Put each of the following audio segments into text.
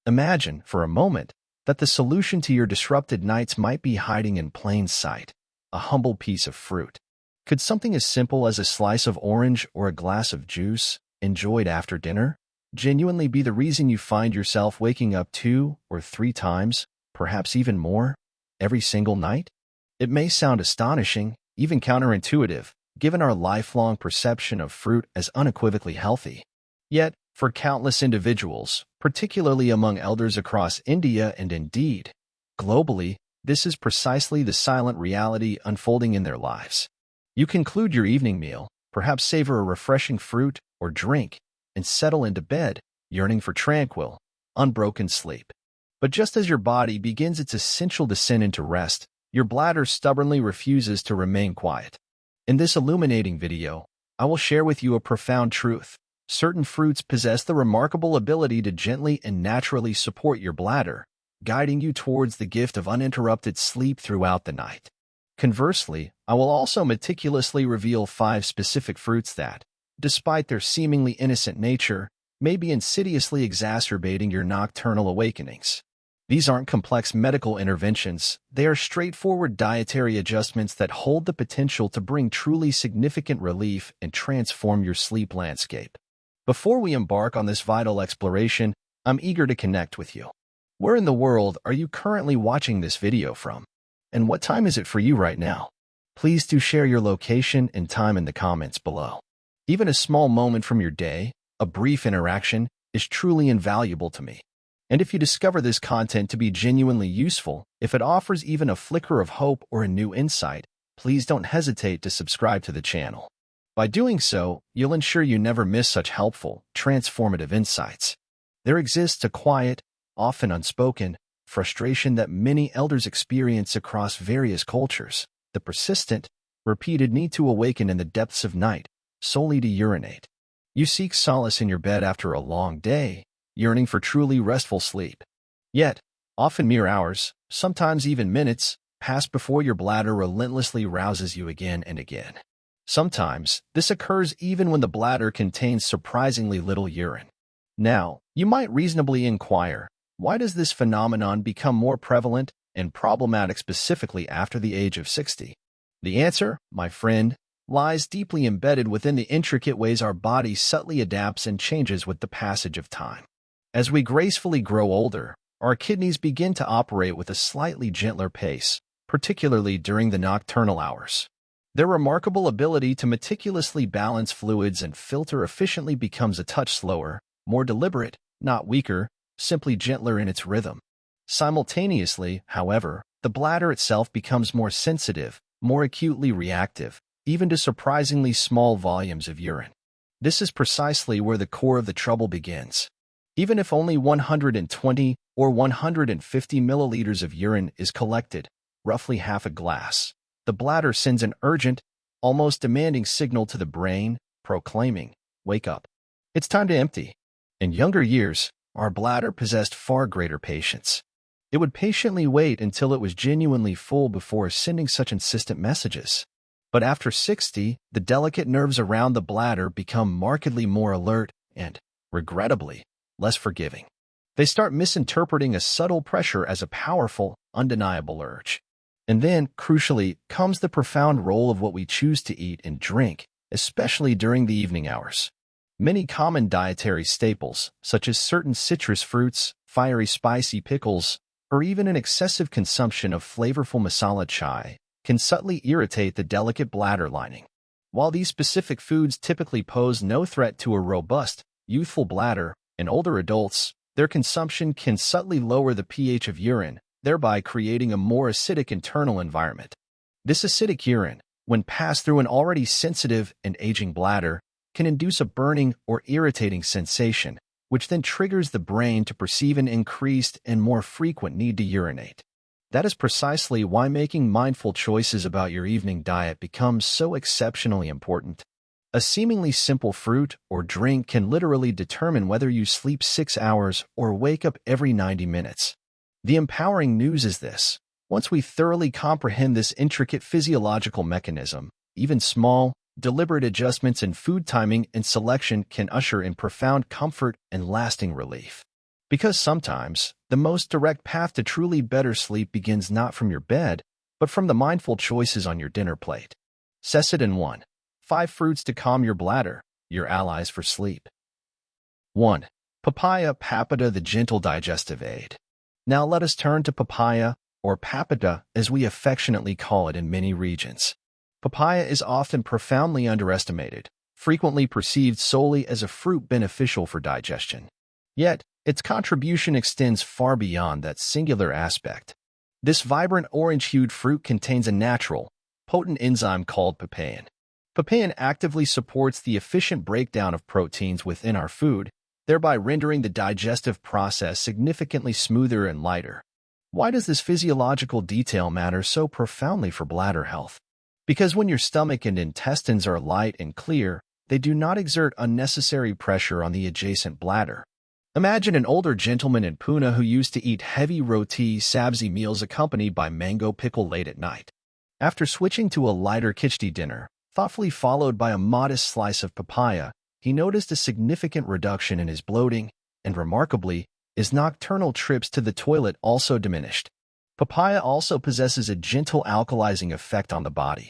Imagine, for a moment, that the solution to your disrupted nights might be hiding in plain sight, a humble piece of fruit. Could something as simple as a slice of orange or a glass of juice, enjoyed after dinner, genuinely be the reason you find yourself waking up 2 or 3 times, perhaps even more, every single night? It may sound astonishing, even counterintuitive, given our lifelong perception of fruit as unequivocally healthy. Yet, for countless individuals, particularly among elders across India and indeed, globally, this is precisely the silent reality unfolding in their lives. You conclude your evening meal, perhaps savor a refreshing fruit or drink, and settle into bed, yearning for tranquil, unbroken sleep. But just as your body begins its essential descent into rest, your bladder stubbornly refuses to remain quiet. In this illuminating video, I will share with you a profound truth. Certain fruits possess the remarkable ability to gently and naturally support your bladder, guiding you towards the gift of uninterrupted sleep throughout the night. Conversely, I will also meticulously reveal 5 specific fruits that, despite their seemingly innocent nature, may be insidiously exacerbating your nocturnal awakenings. These aren't complex medical interventions, they are straightforward dietary adjustments that hold the potential to bring truly significant relief and transform your sleep landscape. Before we embark on this vital exploration, I'm eager to connect with you. Where in the world are you currently watching this video from? And what time is it for you right now? Please do share your location and time in the comments below. Even a small moment from your day, a brief interaction, is truly invaluable to me. And if you discover this content to be genuinely useful, if it offers even a flicker of hope or a new insight, please don't hesitate to subscribe to the channel. By doing so, you'll ensure you never miss such helpful, transformative insights. There exists a quiet, often unspoken, frustration that many elders experience across various cultures, the persistent, repeated need to awaken in the depths of night, solely to urinate. You seek solace in your bed after a long day, yearning for truly restful sleep. Yet, often mere hours, sometimes even minutes, pass before your bladder relentlessly rouses you again and again. Sometimes, this occurs even when the bladder contains surprisingly little urine. Now, you might reasonably inquire, why does this phenomenon become more prevalent and problematic specifically after the age of 60? The answer, my friend, lies deeply embedded within the intricate ways our body subtly adapts and changes with the passage of time. As we gracefully grow older, our kidneys begin to operate with a slightly gentler pace, particularly during the nocturnal hours. Their remarkable ability to meticulously balance fluids and filter efficiently becomes a touch slower, more deliberate, not weaker, simply gentler in its rhythm. Simultaneously, however, the bladder itself becomes more sensitive, more acutely reactive, even to surprisingly small volumes of urine. This is precisely where the core of the trouble begins. Even if only 120 or 150 milliliters of urine is collected, roughly half a glass, the bladder sends an urgent, almost demanding signal to the brain, proclaiming, "Wake up. It's time to empty." In younger years, our bladder possessed far greater patience. It would patiently wait until it was genuinely full before sending such insistent messages. But after 60, the delicate nerves around the bladder become markedly more alert and, regrettably, less forgiving. They start misinterpreting a subtle pressure as a powerful, undeniable urge. And then, crucially, comes the profound role of what we choose to eat and drink, especially during the evening hours. Many common dietary staples, such as certain citrus fruits, fiery spicy pickles, or even an excessive consumption of flavorful masala chai, can subtly irritate the delicate bladder lining. While these specific foods typically pose no threat to a robust, youthful bladder, in older adults, their consumption can subtly lower the pH of urine, thereby creating a more acidic internal environment. This acidic urine, when passed through an already sensitive and aging bladder, can induce a burning or irritating sensation, which then triggers the brain to perceive an increased and more frequent need to urinate. That is precisely why making mindful choices about your evening diet becomes so exceptionally important. A seemingly simple fruit or drink can literally determine whether you sleep 6 hours or wake up every 90 minutes. The empowering news is this: once we thoroughly comprehend this intricate physiological mechanism, even small, deliberate adjustments in food timing and selection can usher in profound comfort and lasting relief. Because sometimes, the most direct path to truly better sleep begins not from your bed, but from the mindful choices on your dinner plate. Session 1. 5 fruits to calm your bladder, your allies for sleep. 1. Papaya papaya, the gentle digestive aid. Now let us turn to papaya, or papaya as we affectionately call it in many regions. Papaya is often profoundly underestimated, frequently perceived solely as a fruit beneficial for digestion. Yet, its contribution extends far beyond that singular aspect. This vibrant orange-hued fruit contains a natural, potent enzyme called papain. Papain actively supports the efficient breakdown of proteins within our food, thereby rendering the digestive process significantly smoother and lighter. Why does this physiological detail matter so profoundly for bladder health? Because when your stomach and intestines are light and clear, they do not exert unnecessary pressure on the adjacent bladder. Imagine an older gentleman in Pune who used to eat heavy roti sabzi meals accompanied by mango pickle late at night. After switching to a lighter khichdi dinner, thoughtfully followed by a modest slice of papaya, he noticed a significant reduction in his bloating, and remarkably, his nocturnal trips to the toilet also diminished. Papaya also possesses a gentle alkalizing effect on the body.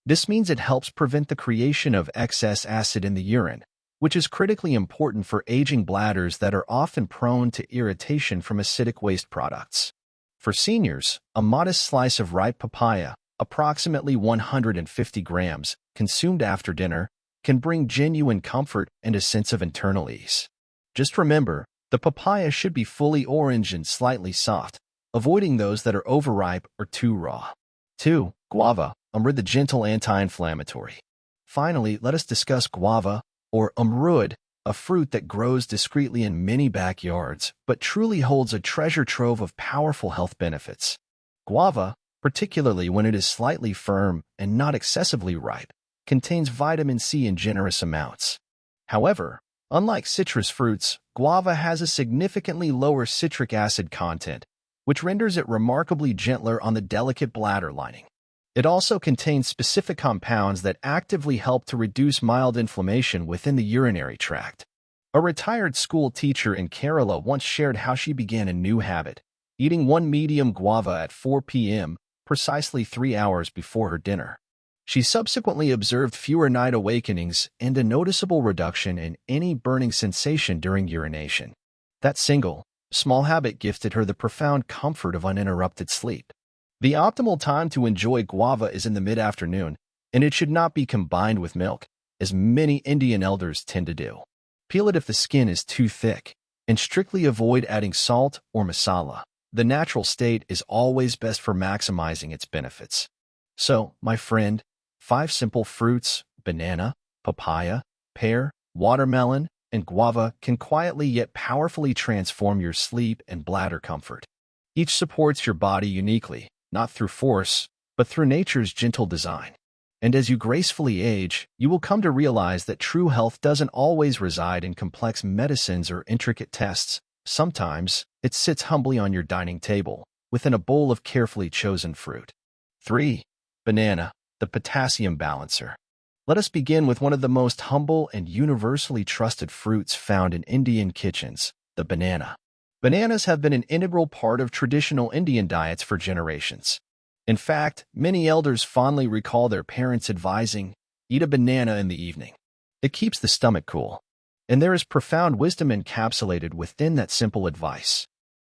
This means it helps prevent the creation of excess acid in the urine, which is critically important for aging bladders that are often prone to irritation from acidic waste products. For seniors, a modest slice of ripe papaya, approximately 150 grams, consumed after dinner, can bring genuine comfort and a sense of internal ease. Just remember, the papaya should be fully orange and slightly soft, avoiding those that are overripe or too raw. 2. Guava, the gentle anti-inflammatory. Finally, let us discuss guava, or amrud, a fruit that grows discreetly in many backyards, but truly holds a treasure trove of powerful health benefits. Guava, particularly when it is slightly firm and not excessively ripe, contains vitamin C in generous amounts. However, unlike citrus fruits, guava has a significantly lower citric acid content, which renders it remarkably gentler on the delicate bladder lining. It also contains specific compounds that actively help to reduce mild inflammation within the urinary tract. A retired school teacher in Kerala once shared how she began a new habit, eating one medium guava at 4 p.m., precisely 3 hours before her dinner. She subsequently observed fewer night awakenings and a noticeable reduction in any burning sensation during urination. That single, small habit gifted her the profound comfort of uninterrupted sleep. The optimal time to enjoy guava is in the mid-afternoon, and it should not be combined with milk, as many Indian elders tend to do. Peel it if the skin is too thick, and strictly avoid adding salt or masala. The natural state is always best for maximizing its benefits. So, my friend, 5 simple fruits, banana, papaya, pear, watermelon, and guava can quietly yet powerfully transform your sleep and bladder comfort. Each supports your body uniquely, not through force, but through nature's gentle design. And as you gracefully age, you will come to realize that true health doesn't always reside in complex medicines or intricate tests. Sometimes, it sits humbly on your dining table, within a bowl of carefully chosen fruit. 3. Banana, the potassium balancer. Let us begin with one of the most humble and universally trusted fruits found in Indian kitchens, the banana. Bananas have been an integral part of traditional Indian diets for generations. In fact, many elders fondly recall their parents advising, "Eat a banana in the evening. It keeps the stomach cool." And there is profound wisdom encapsulated within that simple advice.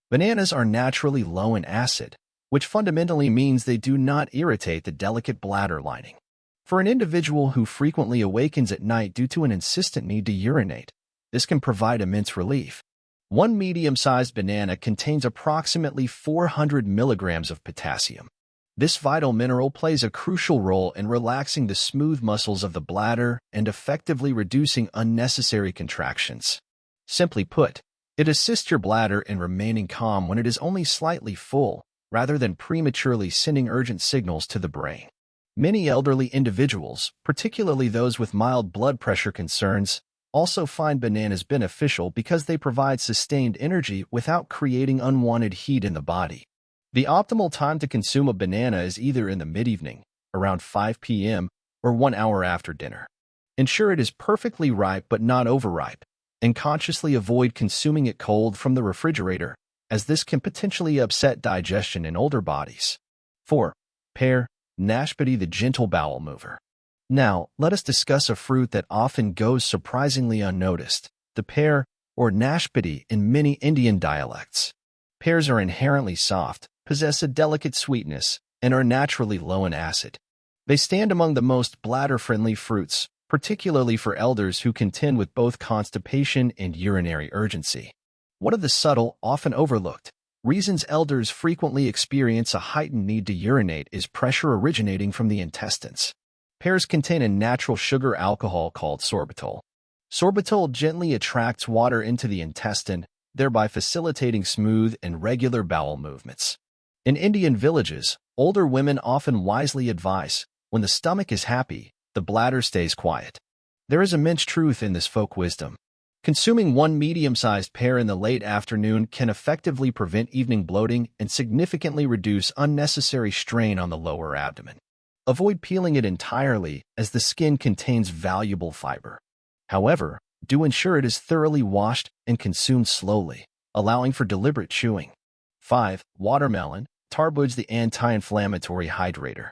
Bananas are naturally low in acid, which fundamentally means they do not irritate the delicate bladder lining. For an individual who frequently awakens at night due to an insistent need to urinate, this can provide immense relief. One medium-sized banana contains approximately 400 milligrams of potassium. This vital mineral plays a crucial role in relaxing the smooth muscles of the bladder and effectively reducing unnecessary contractions. Simply put, it assists your bladder in remaining calm when it is only slightly full, rather than prematurely sending urgent signals to the brain. Many elderly individuals, particularly those with mild blood pressure concerns, also find bananas beneficial because they provide sustained energy without creating unwanted heat in the body. The optimal time to consume a banana is either in the mid-evening, around 5 p.m., or 1 hour after dinner. Ensure it is perfectly ripe but not overripe, and consciously avoid consuming it cold from the refrigerator, as this can potentially upset digestion in older bodies. 4. Pear, Nashpati, the gentle bowel mover. Now, let us discuss a fruit that often goes surprisingly unnoticed, the pear, or Nashpati in many Indian dialects. Pears are inherently soft, possess a delicate sweetness, and are naturally low in acid. They stand among the most bladder-friendly fruits, particularly for elders who contend with both constipation and urinary urgency. One of the subtle, often overlooked, reasons elders frequently experience a heightened need to urinate is pressure originating from the intestines. Pears contain a natural sugar alcohol called sorbitol. Sorbitol gently attracts water into the intestine, thereby facilitating smooth and regular bowel movements. In Indian villages, older women often wisely advise, when the stomach is happy, the bladder stays quiet. There is immense truth in this folk wisdom. Consuming one medium-sized pear in the late afternoon can effectively prevent evening bloating and significantly reduce unnecessary strain on the lower abdomen. Avoid peeling it entirely, as the skin contains valuable fiber. However, do ensure it is thoroughly washed and consumed slowly, allowing for deliberate chewing. 5. Watermelon, tarbuj, the anti-inflammatory hydrator.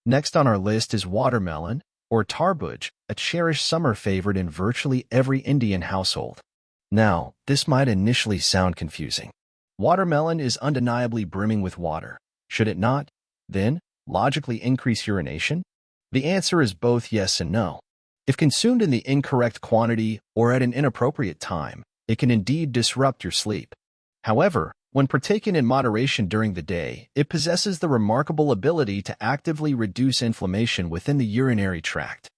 Next on our list is watermelon, or tarbuj, a cherished summer favorite in virtually every Indian household. Now, this might initially sound confusing. Watermelon is undeniably brimming with water. Should it not, then, logically increase urination? The answer is both yes and no. If consumed in the incorrect quantity or at an inappropriate time, it can indeed disrupt your sleep. However, when partaken in moderation during the day, it possesses the remarkable ability to actively reduce inflammation within the urinary tract.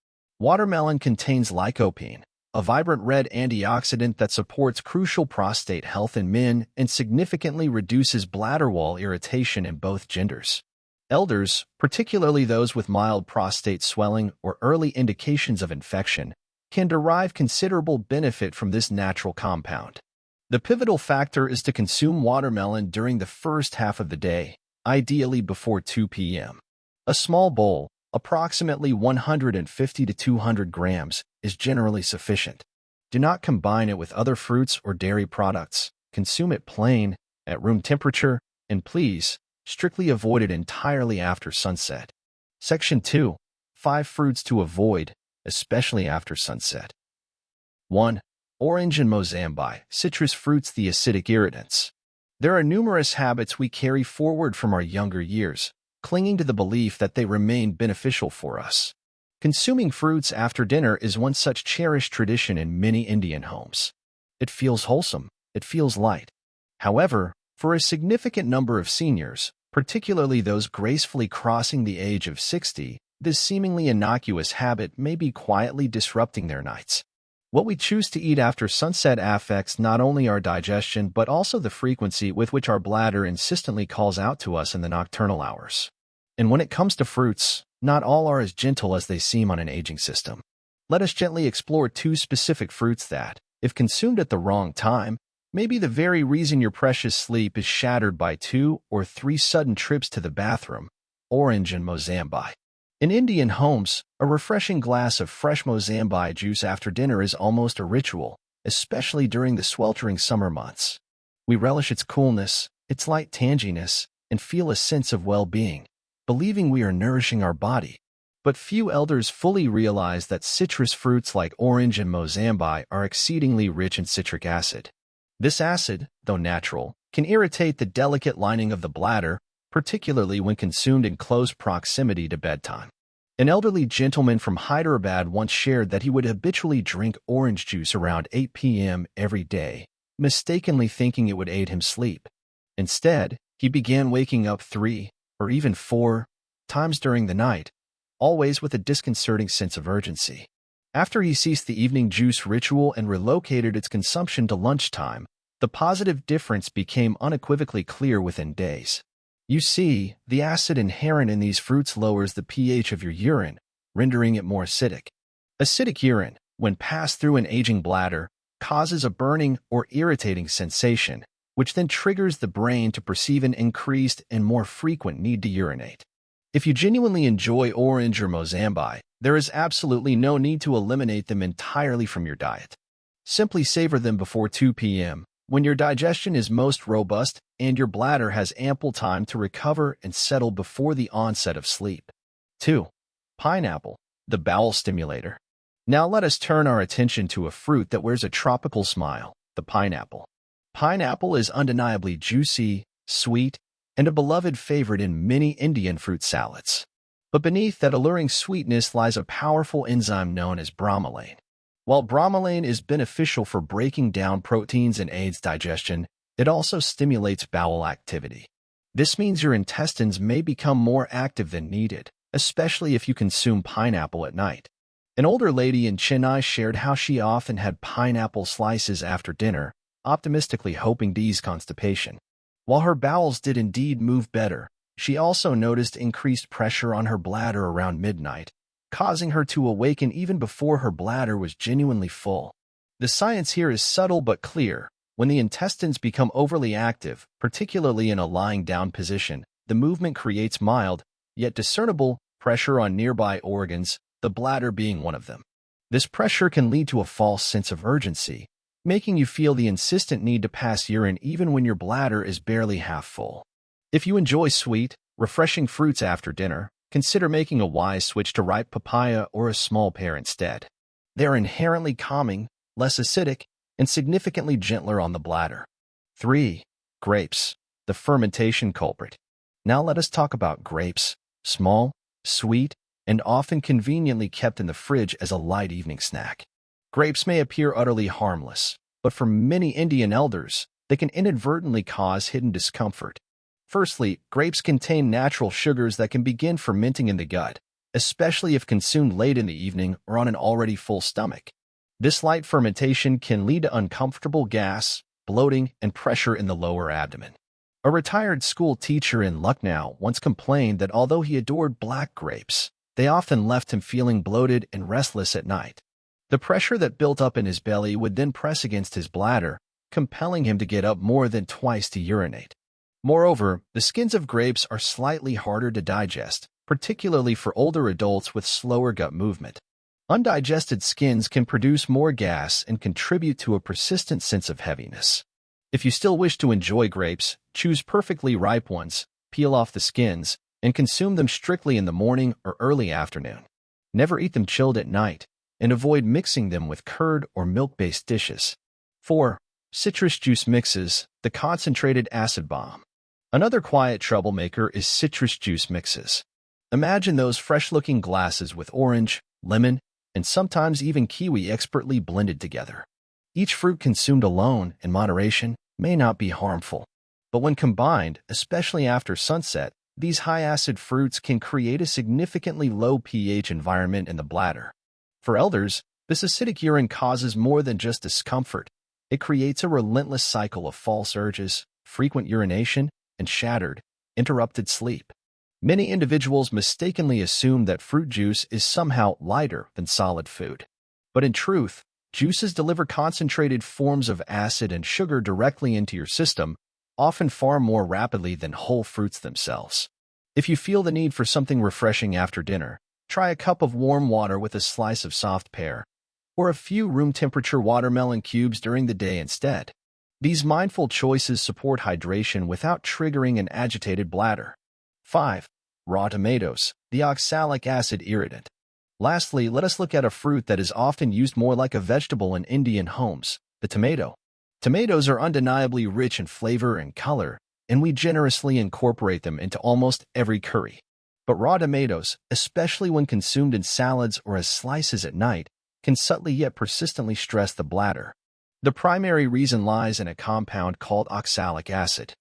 Watermelon contains lycopene, a vibrant red antioxidant that supports crucial prostate health in men and significantly reduces bladder wall irritation in both genders. Elders, particularly those with mild prostate swelling or early indications of infection, can derive considerable benefit from this natural compound. The pivotal factor is to consume watermelon during the first half of the day, ideally before 2 p.m. A small bowl, approximately 150 to 200 grams, is generally sufficient. Do not combine it with other fruits or dairy products. Consume it plain, at room temperature, and please, strictly avoid it entirely after sunset. Section 2. 5 fruits to avoid, especially after sunset. 1. Orange and Mozambique, citrus fruits, the acidic irritants. There are numerous habits we carry forward from our younger years, clinging to the belief that they remain beneficial for us. Consuming fruits after dinner is one such cherished tradition in many Indian homes. It feels wholesome, it feels light. However, for a significant number of seniors, particularly those gracefully crossing the age of 60, this seemingly innocuous habit may be quietly disrupting their nights. What we choose to eat after sunset affects not only our digestion but also the frequency with which our bladder insistently calls out to us in the nocturnal hours. And when it comes to fruits, not all are as gentle as they seem on an aging system. Let us gently explore 2 specific fruits that, if consumed at the wrong time, may be the very reason your precious sleep is shattered by 2 or 3 sudden trips to the bathroom: orange and Mozambique. In Indian homes, a refreshing glass of fresh Mozambique juice after dinner is almost a ritual, especially during the sweltering summer months. We relish its coolness, its light tanginess, and feel a sense of well-being, believing we are nourishing our body. But few elders fully realize that citrus fruits like orange and Mozambique are exceedingly rich in citric acid. This acid, though natural, can irritate the delicate lining of the bladder, particularly when consumed in close proximity to bedtime. An elderly gentleman from Hyderabad once shared that he would habitually drink orange juice around 8 p.m. every day, mistakenly thinking it would aid him sleep. Instead, he began waking up 3, or even 4, times during the night, always with a disconcerting sense of urgency. After he ceased the evening juice ritual and relocated its consumption to lunchtime, the positive difference became unequivocally clear within days. You see, the acid inherent in these fruits lowers the pH of your urine, rendering it more acidic. Acidic urine, when passed through an aging bladder, causes a burning or irritating sensation, which then triggers the brain to perceive an increased and more frequent need to urinate. If you genuinely enjoy orange or Mozambique, there is absolutely no need to eliminate them entirely from your diet. Simply savor them before 2 p.m., when your digestion is most robust and your bladder has ample time to recover and settle before the onset of sleep. 2. Pineapple, the bowel stimulator. Now let us turn our attention to a fruit that wears a tropical smile, the pineapple. Pineapple is undeniably juicy, sweet, and a beloved favorite in many Indian fruit salads. But beneath that alluring sweetness lies a powerful enzyme known as bromelain. While bromelain is beneficial for breaking down proteins and aids digestion, it also stimulates bowel activity. This means your intestines may become more active than needed, especially if you consume pineapple at night. An older lady in Chennai shared how she often had pineapple slices after dinner, optimistically hoping to ease constipation. While her bowels did indeed move better, she also noticed increased pressure on her bladder around midnight, causing her to awaken even before her bladder was genuinely full. The science here is subtle but clear. When the intestines become overly active, particularly in a lying down position, the movement creates mild, yet discernible, pressure on nearby organs, the bladder being one of them. This pressure can lead to a false sense of urgency, making you feel the insistent need to pass urine even when your bladder is barely half full. If you enjoy sweet, refreshing fruits after dinner, consider making a wise switch to ripe papaya or a small pear instead. They are inherently calming, less acidic, and significantly gentler on the bladder. 3. Grapes, the fermentation culprit. Now let us talk about grapes, small, sweet, and often conveniently kept in the fridge as a light evening snack. Grapes may appear utterly harmless, but for many Indian elders, they can inadvertently cause hidden discomfort. Firstly, grapes contain natural sugars that can begin fermenting in the gut, especially if consumed late in the evening or on an already full stomach. This light fermentation can lead to uncomfortable gas, bloating, and pressure in the lower abdomen. A retired school teacher in Lucknow once complained that although he adored black grapes, they often left him feeling bloated and restless at night. The pressure that built up in his belly would then press against his bladder, compelling him to get up more than twice to urinate. Moreover, the skins of grapes are slightly harder to digest, particularly for older adults with slower gut movement. Undigested skins can produce more gas and contribute to a persistent sense of heaviness. If you still wish to enjoy grapes, choose perfectly ripe ones, peel off the skins, and consume them strictly in the morning or early afternoon. Never eat them chilled at night, and avoid mixing them with curd or milk-based dishes. 4. Citrus juice mixes, the concentrated acid bomb. Another quiet troublemaker is citrus juice mixes. Imagine those fresh-looking glasses with orange, lemon, and sometimes even kiwi expertly blended together. Each fruit consumed alone, in moderation, may not be harmful. But when combined, especially after sunset, these high-acid fruits can create a significantly low pH environment in the bladder. For elders, this acidic urine causes more than just discomfort. It creates a relentless cycle of false urges, frequent urination, and shattered, interrupted sleep. Many individuals mistakenly assume that fruit juice is somehow lighter than solid food. But in truth, juices deliver concentrated forms of acid and sugar directly into your system, often far more rapidly than whole fruits themselves. If you feel the need for something refreshing after dinner, try a cup of warm water with a slice of soft pear, or a few room-temperature watermelon cubes during the day instead. These mindful choices support hydration without triggering an agitated bladder. 5. Raw tomatoes, the oxalic acid irritant. Lastly, let us look at a fruit that is often used more like a vegetable in Indian homes, the tomato. Tomatoes are undeniably rich in flavor and color, and we generously incorporate them into almost every curry. But raw tomatoes, especially when consumed in salads or as slices at night, can subtly yet persistently stress the bladder. The primary reason lies in a compound called oxalic acid.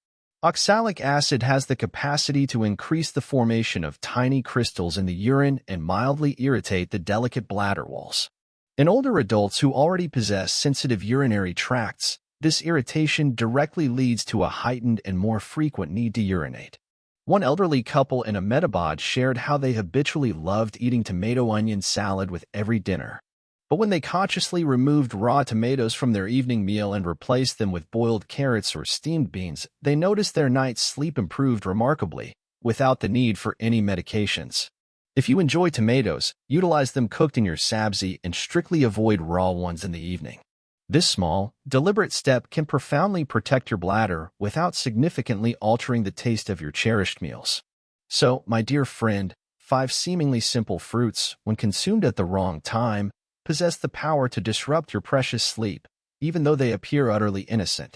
Oxalic acid has the capacity to increase the formation of tiny crystals in the urine and mildly irritate the delicate bladder walls. In older adults who already possess sensitive urinary tracts, this irritation directly leads to a heightened and more frequent need to urinate. One elderly couple in Ahmedabad shared how they habitually loved eating tomato-onion salad with every dinner. But when they consciously removed raw tomatoes from their evening meal and replaced them with boiled carrots or steamed beans, they noticed their night's sleep improved remarkably, without the need for any medications. If you enjoy tomatoes, utilize them cooked in your sabzi and strictly avoid raw ones in the evening. This small, deliberate step can profoundly protect your bladder without significantly altering the taste of your cherished meals. So, my dear friend, 5 seemingly simple fruits, when consumed at the wrong time, possess the power to disrupt your precious sleep, even though they appear utterly innocent.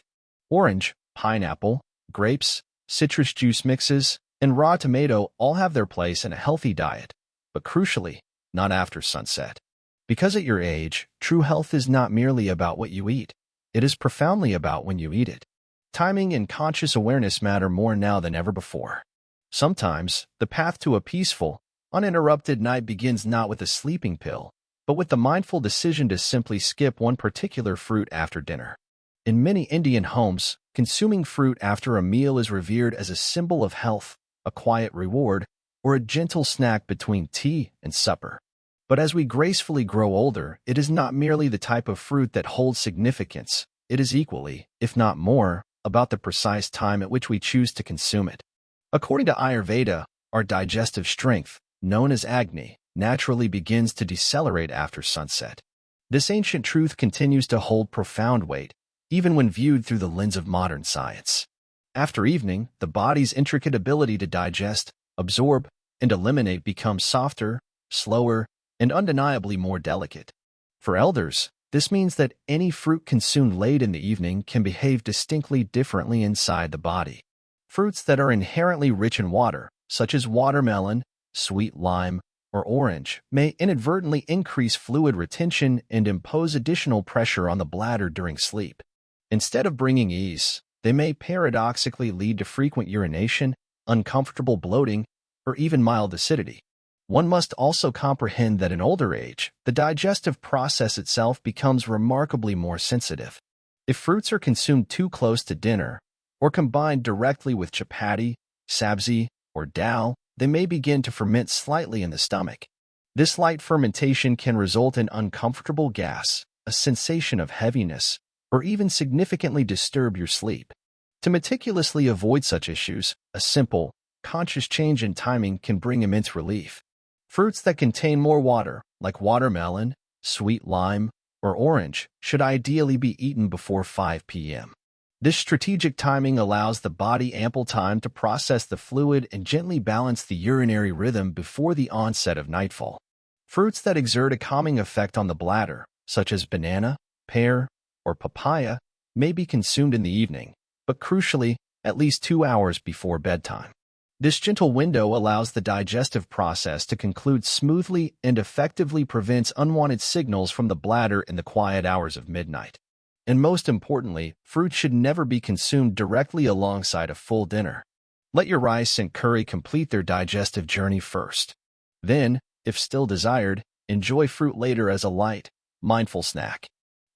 Orange, pineapple, grapes, citrus juice mixes, and raw tomato all have their place in a healthy diet, but crucially, not after sunset. Because at your age, true health is not merely about what you eat. It is profoundly about when you eat it. Timing and conscious awareness matter more now than ever before. Sometimes, the path to a peaceful, uninterrupted night begins not with a sleeping pill, but with the mindful decision to simply skip one particular fruit after dinner. In many Indian homes, consuming fruit after a meal is revered as a symbol of health, a quiet reward, or a gentle snack between tea and supper. But as we gracefully grow older, it is not merely the type of fruit that holds significance. It is equally, if not more, about the precise time at which we choose to consume it. According to Ayurveda, our digestive strength, known as Agni, naturally begins to decelerate after sunset. This ancient truth continues to hold profound weight, even when viewed through the lens of modern science. After evening, the body's intricate ability to digest, absorb, and eliminate becomes softer, slower, and undeniably more delicate. For elders, this means that any fruit consumed late in the evening can behave distinctly differently inside the body. Fruits that are inherently rich in water, such as watermelon, sweet lime, or orange, may inadvertently increase fluid retention and impose additional pressure on the bladder during sleep. Instead of bringing ease, they may paradoxically lead to frequent urination, uncomfortable bloating, or even mild acidity. One must also comprehend that in older age, the digestive process itself becomes remarkably more sensitive. If fruits are consumed too close to dinner, or combined directly with chapati, sabzi, or dal, they may begin to ferment slightly in the stomach. This light fermentation can result in uncomfortable gas, a sensation of heaviness, or even significantly disturb your sleep. To meticulously avoid such issues, a simple, conscious change in timing can bring immense relief. Fruits that contain more water, like watermelon, sweet lime, or orange, should ideally be eaten before 5 p.m. This strategic timing allows the body ample time to process the fluid and gently balance the urinary rhythm before the onset of nightfall. Fruits that exert a calming effect on the bladder, such as banana, pear, or papaya, may be consumed in the evening, but crucially, at least 2 hours before bedtime. This gentle window allows the digestive process to conclude smoothly and effectively prevents unwanted signals from the bladder in the quiet hours of midnight. And most importantly, fruit should never be consumed directly alongside a full dinner. Let your rice and curry complete their digestive journey first. Then, if still desired, enjoy fruit later as a light, mindful snack.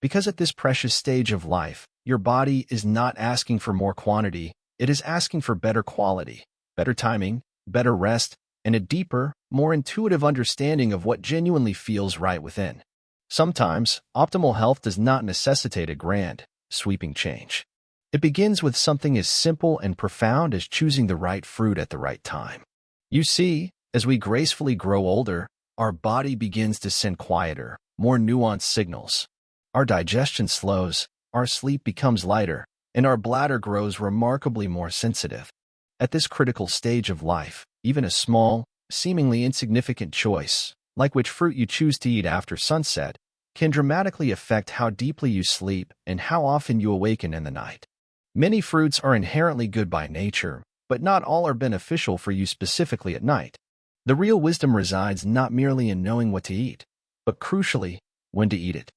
Because at this precious stage of life, your body is not asking for more quantity, it is asking for better quality. Better timing, better rest, and a deeper, more intuitive understanding of what genuinely feels right within. Sometimes, optimal health does not necessitate a grand, sweeping change. It begins with something as simple and profound as choosing the right fruit at the right time. You see, as we gracefully grow older, our body begins to send quieter, more nuanced signals. Our digestion slows, our sleep becomes lighter, and our bladder grows remarkably more sensitive. At this critical stage of life, even a small, seemingly insignificant choice, like which fruit you choose to eat after sunset, can dramatically affect how deeply you sleep and how often you awaken in the night. Many fruits are inherently good by nature, but not all are beneficial for you specifically at night. The real wisdom resides not merely in knowing what to eat, but crucially, when to eat it.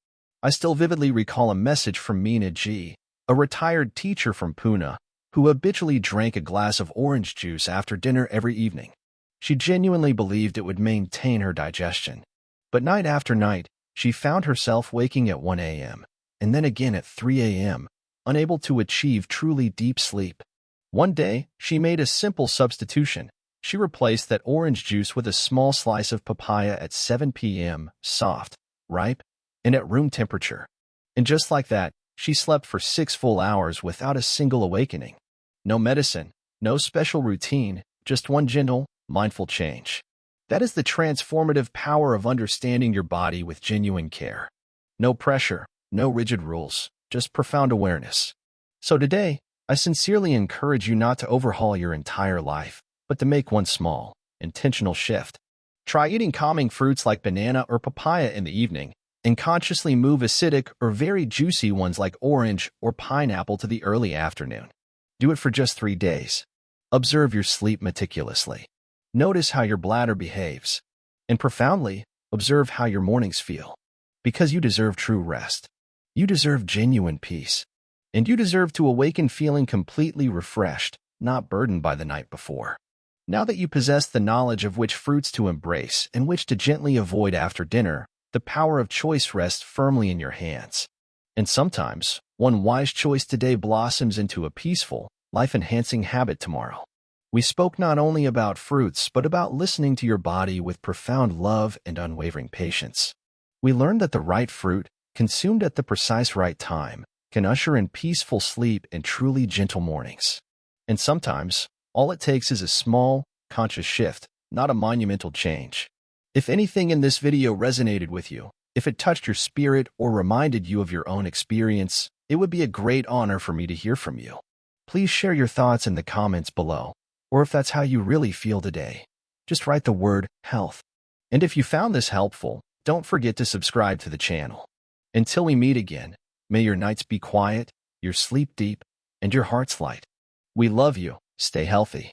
I still vividly recall a message from Meena G, a retired teacher from Pune, who habitually drank a glass of orange juice after dinner every evening. She genuinely believed it would maintain her digestion. But night after night, she found herself waking at 1 a.m., and then again at 3 a.m., unable to achieve truly deep sleep. One day, she made a simple substitution. She replaced that orange juice with a small slice of papaya at 7 p.m., soft, ripe, and at room temperature. And just like that, she slept for 6 full hours without a single awakening. No medicine, no special routine, just one gentle, mindful change. That is the transformative power of understanding your body with genuine care. No pressure, No rigid rules, just profound awareness. So today, I sincerely encourage you not to overhaul your entire life, but to make one small, intentional shift. Try eating calming fruits like banana or papaya in the evening, and consciously move acidic or very juicy ones like orange or pineapple to the early afternoon. Do it for just 3 days. Observe your sleep meticulously. Notice how your bladder behaves. And profoundly, observe how your mornings feel. Because you deserve true rest. You deserve genuine peace. And you deserve to awaken feeling completely refreshed, not burdened by the night before. Now that you possess the knowledge of which fruits to embrace and which to gently avoid after dinner, the power of choice rests firmly in your hands. And sometimes, one wise choice today blossoms into a peaceful, life-enhancing habit tomorrow. We spoke not only about fruits, but about listening to your body with profound love and unwavering patience. We learned that the right fruit, consumed at the precise right time, can usher in peaceful sleep and truly gentle mornings. And sometimes, all it takes is a small, conscious shift, not a monumental change. If anything in this video resonated with you, if it touched your spirit or reminded you of your own experience, it would be a great honor for me to hear from you. Please share your thoughts in the comments below, or if that's how you really feel today, just write the word health. And if you found this helpful, don't forget to subscribe to the channel. Until we meet again, may your nights be quiet, your sleep deep, and your hearts light. We love you. Stay healthy.